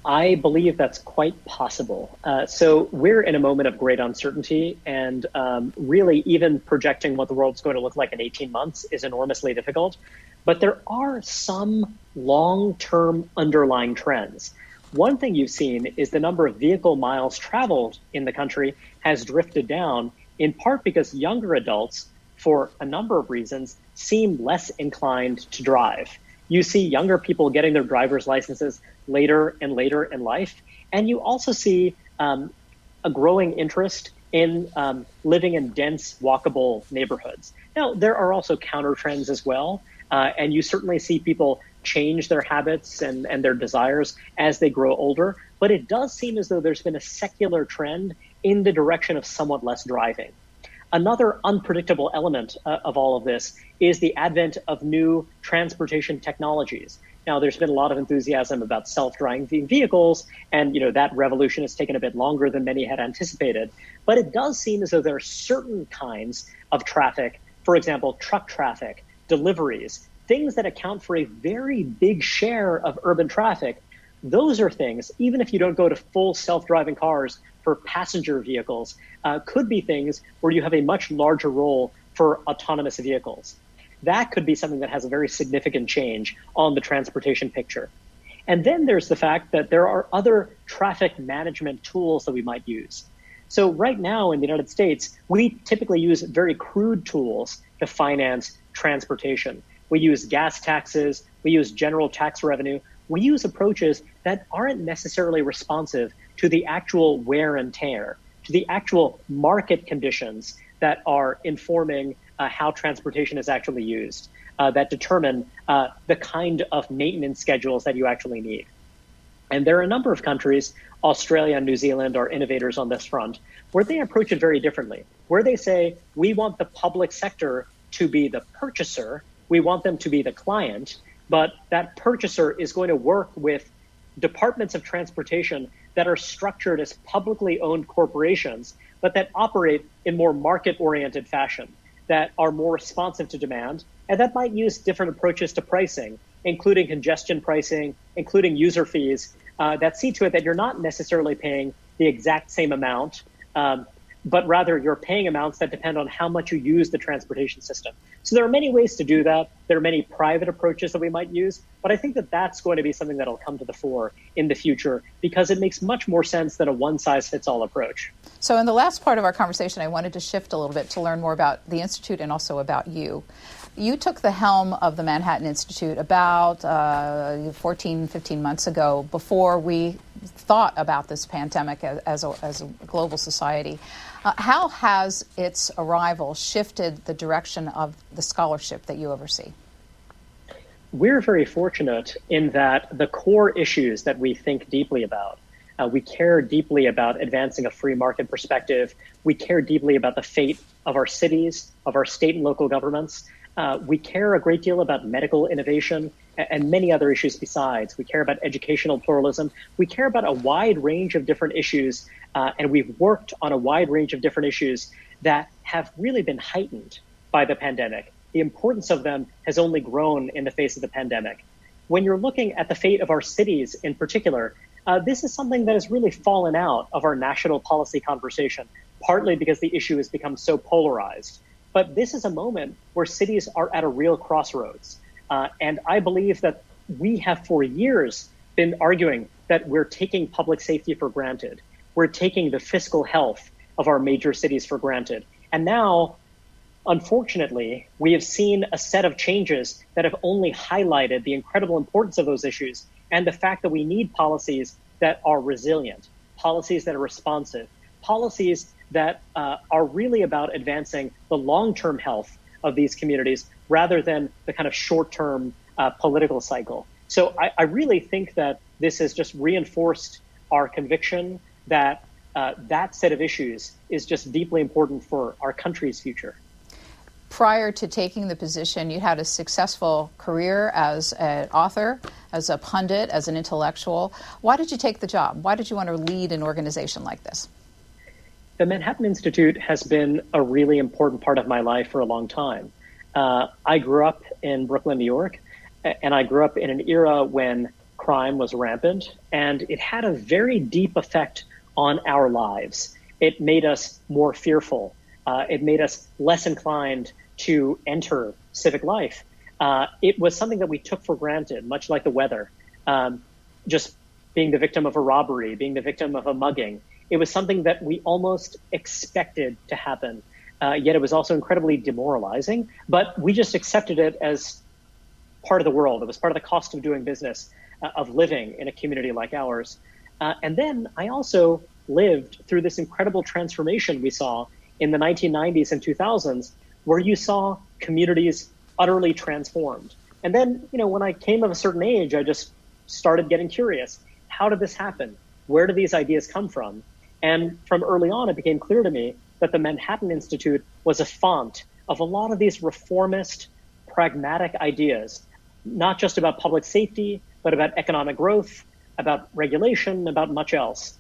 I believe that's quite possible. So we're in a moment of great uncertainty, and really even projecting what the world's going to look like in 18 months is enormously difficult. But there are some long-term underlying trends. One thing you've seen is the number of vehicle miles traveled in the country has drifted down, in part because younger adults, for a number of reasons, seem less inclined to drive. You see younger people getting their driver's licenses later and later in life. And you also see a growing interest in living in dense, walkable neighborhoods. Now, there are also counter trends as well. And you certainly see people change their habits and their desires as they grow older. But it does seem as though there's been a secular trend in the direction of somewhat less driving. Another unpredictable element of all of this is the advent of new transportation technologies. Now, there's been a lot of enthusiasm about self-driving vehicles, and that revolution has taken a bit longer than many had anticipated. But it does seem as though there are certain kinds of traffic, for example, truck traffic, deliveries, things that account for a very big share of urban traffic. Those are things, even if you don't go to full self-driving cars for passenger vehicles, could be things where you have a much larger role for autonomous vehicles. That could be something that has a very significant change on the transportation picture. And then there's the fact that there are other traffic management tools that we might use. So right now in the United States, we typically use very crude tools to finance transportation. We use gas taxes, we use general tax revenue, we use approaches that aren't necessarily responsive to the actual wear and tear, to the actual market conditions that are informing how transportation is actually used, that determine the kind of maintenance schedules that you actually need. And there are a number of countries, Australia and New Zealand are innovators on this front, where they approach it very differently, where they say, we want the public sector to be the purchaser, we want them to be the client, but that purchaser is going to work with departments of transportation that are structured as publicly owned corporations, but that operate in more market-oriented fashion, that are more responsive to demand, and that might use different approaches to pricing, including congestion pricing, including user fees, that see to it that you're not necessarily paying the exact same amount but rather you're paying amounts that depend on how much you use the transportation system. So there are many ways to do that. There are many private approaches that we might use, but I think that that's going to be something that'll come to the fore in the future because it makes much more sense than a one-size-fits-all approach. So in the last part of our conversation, I wanted to shift a little bit to learn more about the Institute and also about you. You took the helm of the Manhattan Institute about 14, 15 months ago, before we thought about this pandemic as a global society. How has its arrival shifted the direction of the scholarship that you oversee? We're very fortunate in that the core issues that we think deeply about, we care deeply about advancing a free market perspective. We care deeply about the fate of our cities, of our state and local governments. We care a great deal about medical innovation and many other issues besides. We care about educational pluralism. We care about a wide range of different issues, and we've worked on a wide range of different issues that have really been heightened by the pandemic. The importance of them has only grown in the face of the pandemic. When you're looking at the fate of our cities in particular, this is something that has really fallen out of our national policy conversation, partly because the issue has become so polarized. But this is a moment where cities are at a real crossroads. And I believe that we have for years been arguing that we're taking public safety for granted. We're taking the fiscal health of our major cities for granted. And now, unfortunately, we have seen a set of changes that have only highlighted the incredible importance of those issues and the fact that we need policies that are resilient, policies that are responsive, policies that are really about advancing the long-term health of these communities rather than the kind of short-term political cycle. So I really think that this has just reinforced our conviction that that set of issues is just deeply important for our country's future. Prior to taking the position, you had a successful career as an author, as a pundit, as an intellectual. Why did you take the job? Why did you want to lead an organization like this? The Manhattan Institute has been a really important part of my life for a long time. I grew up in Brooklyn, New York, and I grew up in an era when crime was rampant, and it had a very deep effect on our lives. It made us more fearful. It made us less inclined to enter civic life. It was something that we took for granted, much like the weather. Just being the victim of a robbery, being the victim of a mugging. It was something that we almost expected to happen, yet it was also incredibly demoralizing, but we just accepted it as part of the world. It was part of the cost of doing business, of living in a community like ours. And then I also lived through this incredible transformation we saw in the 1990s and 2000s, where you saw communities utterly transformed. And then, when I came of a certain age, I just started getting curious. How did this happen? Where do these ideas come from? And from early on, it became clear to me that the Manhattan Institute was a font of a lot of these reformist, pragmatic ideas, not just about public safety, but about economic growth, about regulation, about much else.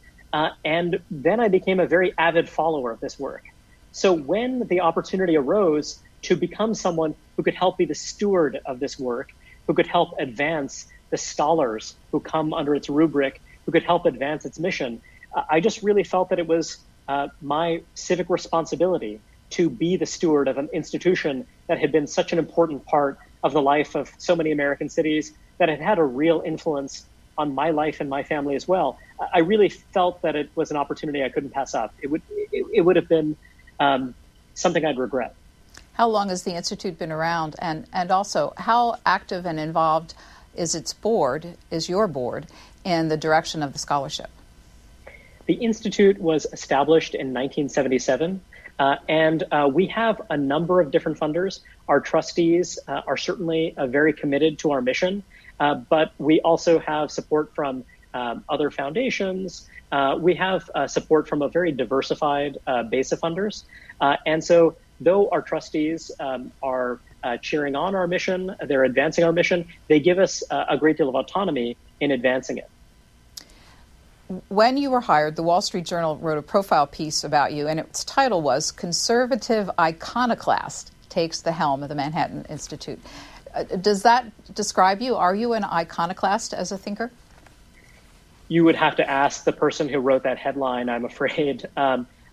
And then I became a very avid follower of this work. So when the opportunity arose to become someone who could help be the steward of this work, who could help advance the scholars who come under its rubric, who could help advance its mission, I just really felt that it was my civic responsibility to be the steward of an institution that had been such an important part of the life of so many American cities, that had had a real influence on my life and my family as well. I really felt that it was an opportunity I couldn't pass up. It would have been something I'd regret. How long has the Institute been around? And also, how active and involved is your board, in the direction of the scholarship? The Institute was established in 1977, and we have a number of different funders. Our trustees are certainly very committed to our mission, but we also have support from other foundations. We have support from a very diversified base of funders. And so though our trustees are cheering on our mission, they're advancing our mission, they give us a great deal of autonomy in advancing it. When you were hired, the Wall Street Journal wrote a profile piece about you, and its title was "Conservative Iconoclast Takes the Helm of the Manhattan Institute." Does that describe you? Are you an iconoclast as a thinker? You would have to ask the person who wrote that headline, I'm afraid.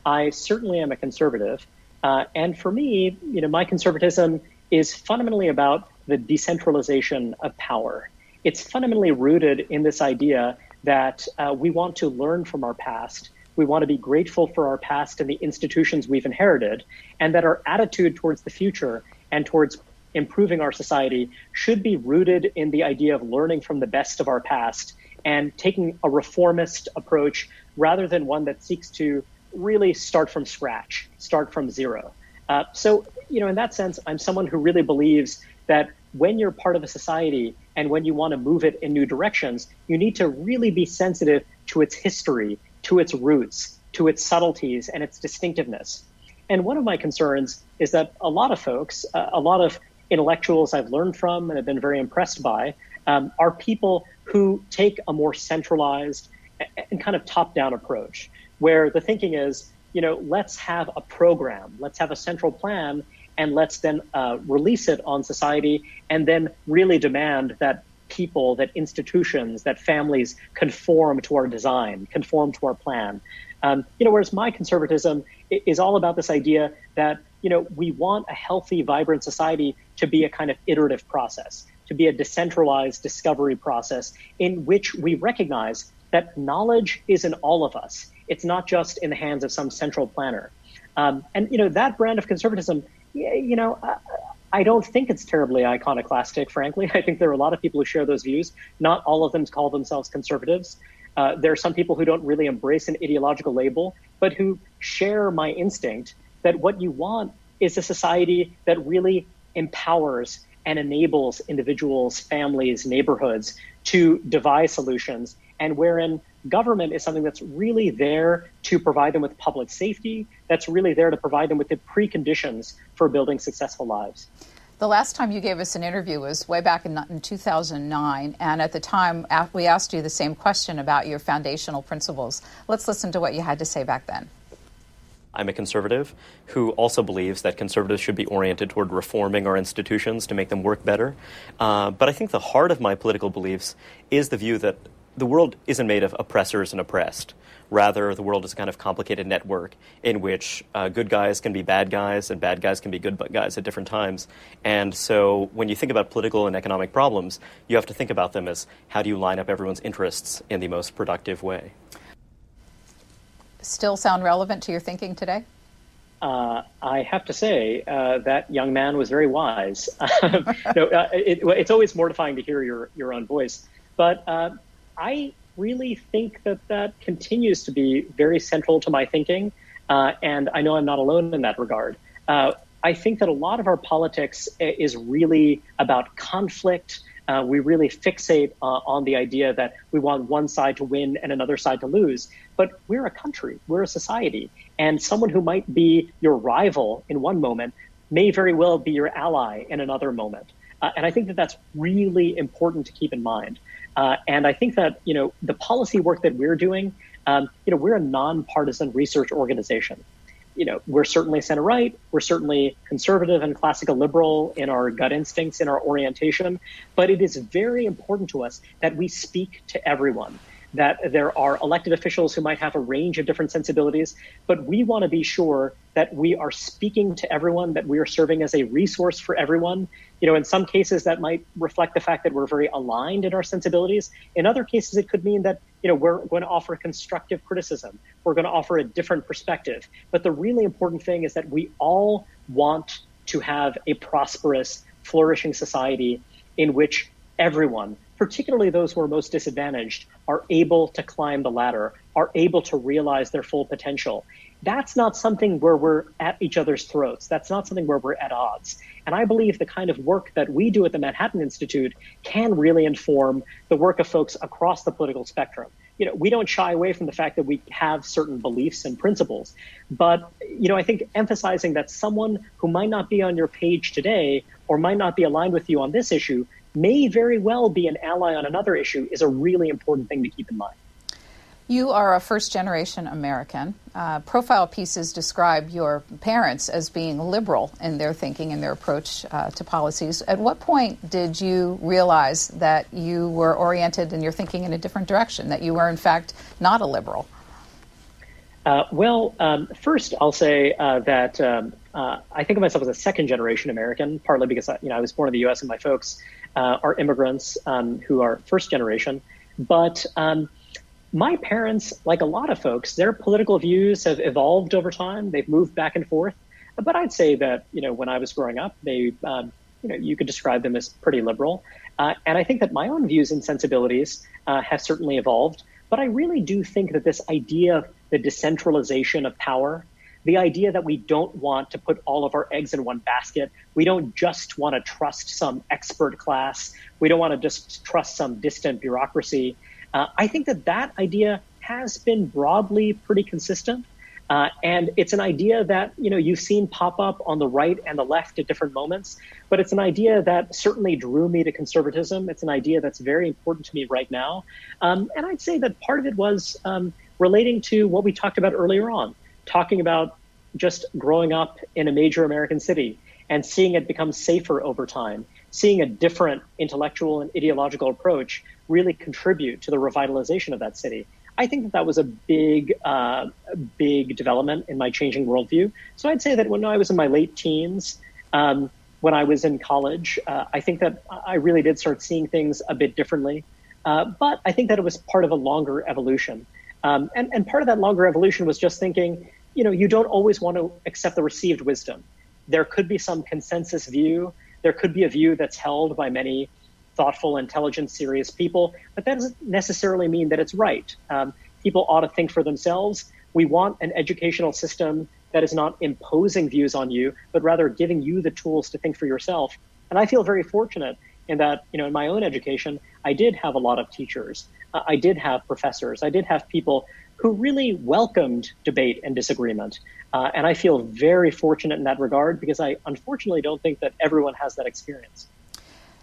I certainly am a conservative. And for me, my conservatism is fundamentally about the decentralization of power. It's fundamentally rooted in this idea that we want to learn from our past. We want to be grateful for our past and the institutions we've inherited, and that our attitude towards the future and towards improving our society should be rooted in the idea of learning from the best of our past and taking a reformist approach rather than one that seeks to really start from scratch, start from zero. So, in that sense, I'm someone who really believes that when you're part of a society and when you want to move it in new directions, you need to really be sensitive to its history, to its roots, to its subtleties and its distinctiveness. And one of my concerns is that a lot of folks, a lot of intellectuals I've learned from and have been very impressed by, are people who take a more centralized and kind of top-down approach, where the thinking is, let's have a program, let's have a central plan, and let's then release it on society, and then really demand that people, that institutions, that families conform to our design, conform to our plan. Whereas my conservatism is all about this idea that, we want a healthy, vibrant society to be a kind of iterative process, to be a decentralized discovery process in which we recognize that knowledge is in all of us. It's not just in the hands of some central planner. And that brand of conservatism, I don't think it's terribly iconoclastic, frankly. I think there are a lot of people who share those views. Not all of them call themselves conservatives. There are some people who don't really embrace an ideological label, but who share my instinct that what you want is a society that really empowers and enables individuals, families, neighborhoods to devise solutions, and wherein government is something that's really there to provide them with public safety, that's really there to provide them with the preconditions for building successful lives. The last time you gave us an interview was way back in 2009, and at the time we asked you the same question about your foundational principles. Let's listen to what you had to say back then. I'm a conservative who also believes that conservatives should be oriented toward reforming our institutions to make them work better. But I think the heart of my political beliefs is the view that the world isn't made of oppressors and oppressed. Rather, the world is a kind of complicated network in which good guys can be bad guys and bad guys can be good guys at different times. And so when you think about political and economic problems, you have to think about them as how do you line up everyone's interests in the most productive way. Still sound relevant to your thinking today? I have to say that young man was very wise. It's always mortifying to hear your own voice. But I really think that continues to be very central to my thinking. And I know I'm not alone in that regard. I think that a lot of our politics is really about conflict. We really fixate on the idea that we want one side to win and another side to lose. But we're a country, we're a society, and someone who might be your rival in one moment may very well be your ally in another moment. And I think that that's really important to keep in mind. And I think that, the policy work that we're doing, we're a nonpartisan research organization. We're certainly center-right, we're certainly conservative and classical liberal in our gut instincts, in our orientation, but it is very important to us that we speak to everyone, that there are elected officials who might have a range of different sensibilities, but we want to be sure that we are speaking to everyone, that we are serving as a resource for everyone. In some cases that might reflect the fact that we're very aligned in our sensibilities. In other cases, it could mean that, we're going to offer constructive criticism. We're going to offer a different perspective. But the really important thing is that we all want to have a prosperous, flourishing society in which everyone, particularly those who are most disadvantaged, are able to climb the ladder, are able to realize their full potential. That's not something where we're at each other's throats. That's not something where we're at odds. And I believe the kind of work that we do at the Manhattan Institute can really inform the work of folks across the political spectrum. We don't shy away from the fact that we have certain beliefs and principles. But, I think emphasizing that someone who might not be on your page today or might not be aligned with you on this issue may very well be an ally on another issue is a really important thing to keep in mind. You are a first-generation American. Profile pieces describe your parents as being liberal in their thinking and their approach to policies. At what point did you realize that you were oriented in your thinking in a different direction, that you were, in fact, not a liberal? First, I'll say that I think of myself as a second generation American, partly because I was born in the U.S. and my folks are immigrants who are first generation. But my parents, like a lot of folks, their political views have evolved over time. They've moved back and forth. But I'd say that when I was growing up, they you could describe them as pretty liberal. And I think that my own views and sensibilities have certainly evolved. But I really do think that this idea of the decentralization of power, the idea that we don't want to put all of our eggs in one basket, we don't just want to trust some expert class, we don't want to just trust some distant bureaucracy. I think that idea has been broadly pretty consistent. And it's an idea that, you've seen pop up on the right and the left at different moments, but it's an idea that certainly drew me to conservatism. It's an idea that's very important to me right now. And I'd say that part of it was relating to what we talked about earlier on, talking about just growing up in a major American city and seeing it become safer over time, seeing a different intellectual and ideological approach really contribute to the revitalization of that city. I think that was a big development in my changing worldview. So I'd say that when I was in my late teens, when I was in college, I think that I really did start seeing things a bit differently. But I think that it was part of a longer evolution. And part of that longer evolution was just thinking, you don't always want to accept the received wisdom. There could be some consensus view. There could be a view that's held by many thoughtful, intelligent, serious people, but that doesn't necessarily mean that it's right. People ought to think for themselves. We want an educational system that is not imposing views on you, but rather giving you the tools to think for yourself. And I feel very fortunate in that, in my own education, I did have a lot of teachers. I did have professors. I did have people who really welcomed debate and disagreement. And I feel very fortunate in that regard because I unfortunately don't think that everyone has that experience.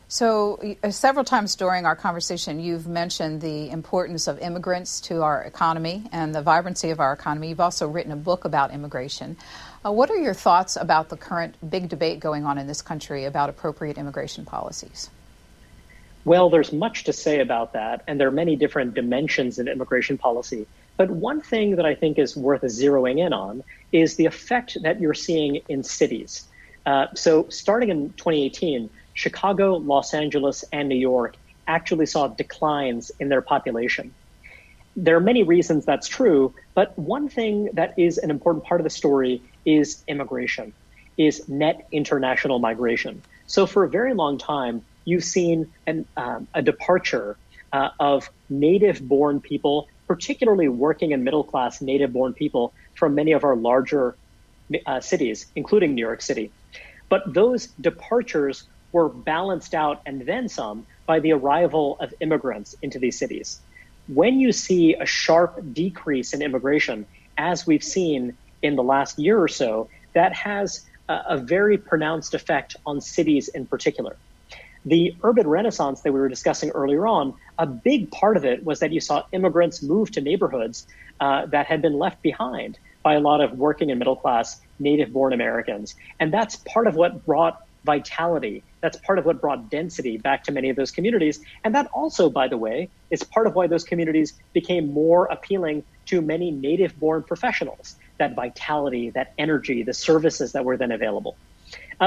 So several times during our conversation, you've mentioned the importance of immigrants to our economy and the vibrancy of our economy. You've also written a book about immigration. What are your thoughts about the current big debate going on in this country about appropriate immigration policies? Well, there's much to say about that, and there are many different dimensions of immigration policy. But one thing that I think is worth zeroing in on is the effect that you're seeing in cities. So starting in 2018, Chicago, Los Angeles, and New York actually saw declines in their population. There are many reasons that's true, but one thing that is an important part of the story is immigration, is net international migration. So for a very long time, you've seen a departure of native-born people, particularly working and middle-class native-born people from many of our larger cities, including New York City. But those departures were balanced out and then some by the arrival of immigrants into these cities. When you see a sharp decrease in immigration, as we've seen in the last year or so, that has a very pronounced effect on cities in particular. The urban renaissance that we were discussing earlier on, a big part of it was that you saw immigrants move to neighborhoods that had been left behind by a lot of working and middle-class native-born Americans. And that's part of what brought vitality. That's part of what brought density back to many of those communities. And that also, by the way, is part of why those communities became more appealing to many native-born professionals, that vitality, that energy, the services that were then available.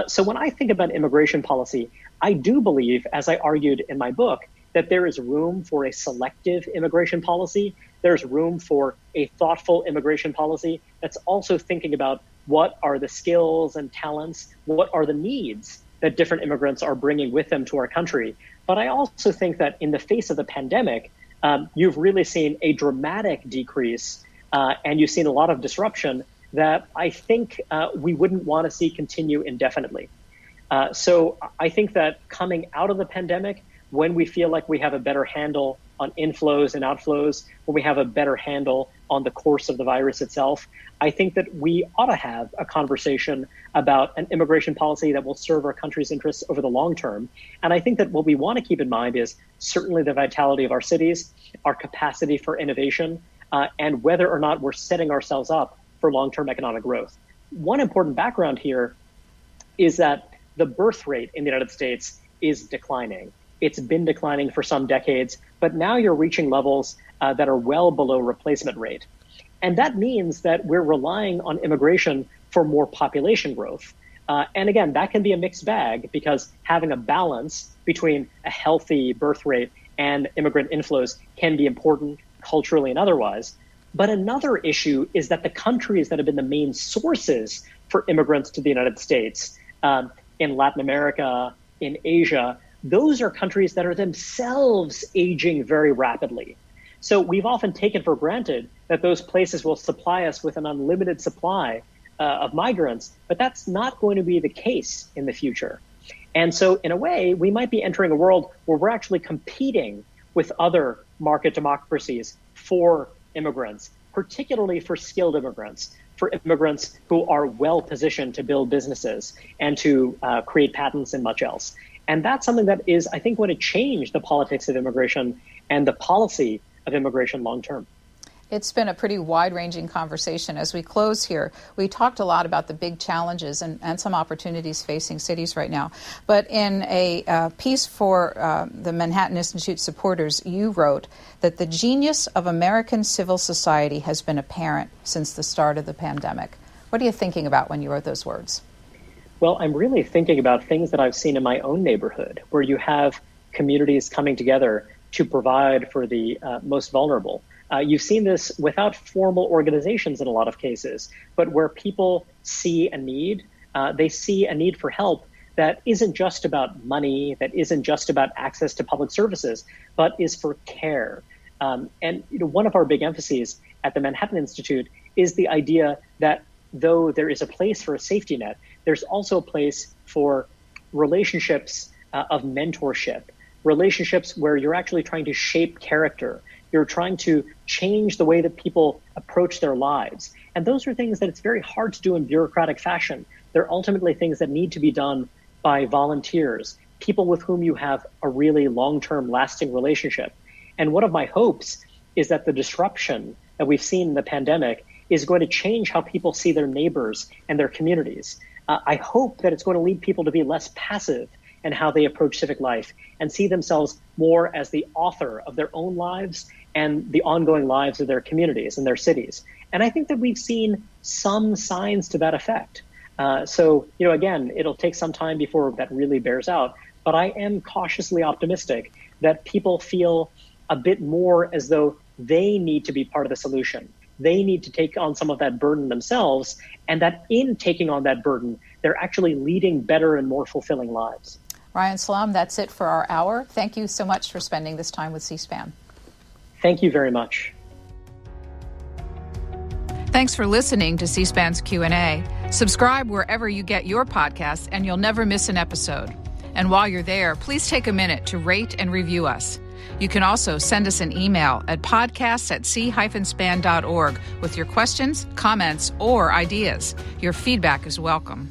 So when I think about immigration policy, I do believe, as I argued in my book, that there is room for a selective immigration policy. There's room for a thoughtful immigration policy that's also thinking about what are the skills and talents, what are the needs that different immigrants are bringing with them to our country. But I also think that in the face of the pandemic, you've really seen a dramatic decrease and you've seen a lot of disruption that I think we wouldn't want to see continue indefinitely. So I think that coming out of the pandemic, when we feel like we have a better handle on inflows and outflows, when we have a better handle on the course of the virus itself, I think that we ought to have a conversation about an immigration policy that will serve our country's interests over the long term. And I think that what we want to keep in mind is certainly the vitality of our cities, our capacity for innovation, and whether or not we're setting ourselves up for long-term economic growth. One important background here is that the birth rate in the United States is declining. It's been declining for some decades, but now you're reaching levels that are well below replacement rate. And that means that we're relying on immigration for more population growth. And again, that can be a mixed bag because having a balance between a healthy birth rate and immigrant inflows can be important culturally and otherwise. But another issue is that the countries that have been the main sources for immigrants to the United States, in Latin America, in Asia, those are countries that are themselves aging very rapidly. So we've often taken for granted that those places will supply us with an unlimited supply of migrants, but that's not going to be the case in the future. And so in a way, we might be entering a world where we're actually competing with other market democracies for immigrants, particularly for skilled immigrants, for immigrants who are well positioned to build businesses and to create patents and much else. And that's something that is, I think, going to change the politics of immigration and the policy of immigration long term. It's been a pretty wide-ranging conversation. As we close here, we talked a lot about the big challenges and some opportunities facing cities right now. But in a piece for the Manhattan Institute supporters, you wrote that the genius of American civil society has been apparent since the start of the pandemic. What are you thinking about when you wrote those words? Well, I'm really thinking about things that I've seen in my own neighborhood, where you have communities coming together to provide for the most vulnerable. You've seen this without formal organizations in a lot of cases, but where people see a need, they see a need for help that isn't just about money, that isn't just about access to public services, but is for care. And one of our big emphases at the Manhattan Institute is the idea that though there is a place for a safety net, there's also a place for relationships of mentorship, relationships where you're actually trying to shape character. You're trying to change the way that people approach their lives. And those are things that it's very hard to do in bureaucratic fashion. They're ultimately things that need to be done by volunteers, people with whom you have a really long-term lasting relationship. And one of my hopes is that the disruption that we've seen in the pandemic is going to change how people see their neighbors and their communities. I hope that it's going to lead people to be less passive in how they approach civic life and see themselves more as the author of their own lives and the ongoing lives of their communities and their cities. And I think that we've seen some signs to that effect. So, again, it'll take some time before that really bears out. But I am cautiously optimistic that people feel a bit more as though they need to be part of the solution. They need to take on some of that burden themselves, and that in taking on that burden, they're actually leading better and more fulfilling lives. Reihan Salam, that's it for our hour. Thank you so much for spending this time with C-SPAN. Thank you very much. Thanks for listening to C-SPAN's Q&A. Subscribe wherever you get your podcasts, and you'll never miss an episode. And while you're there, please take a minute to rate and review us. You can also send us an email at podcasts@c-span.org with your questions, comments, or ideas. Your feedback is welcome.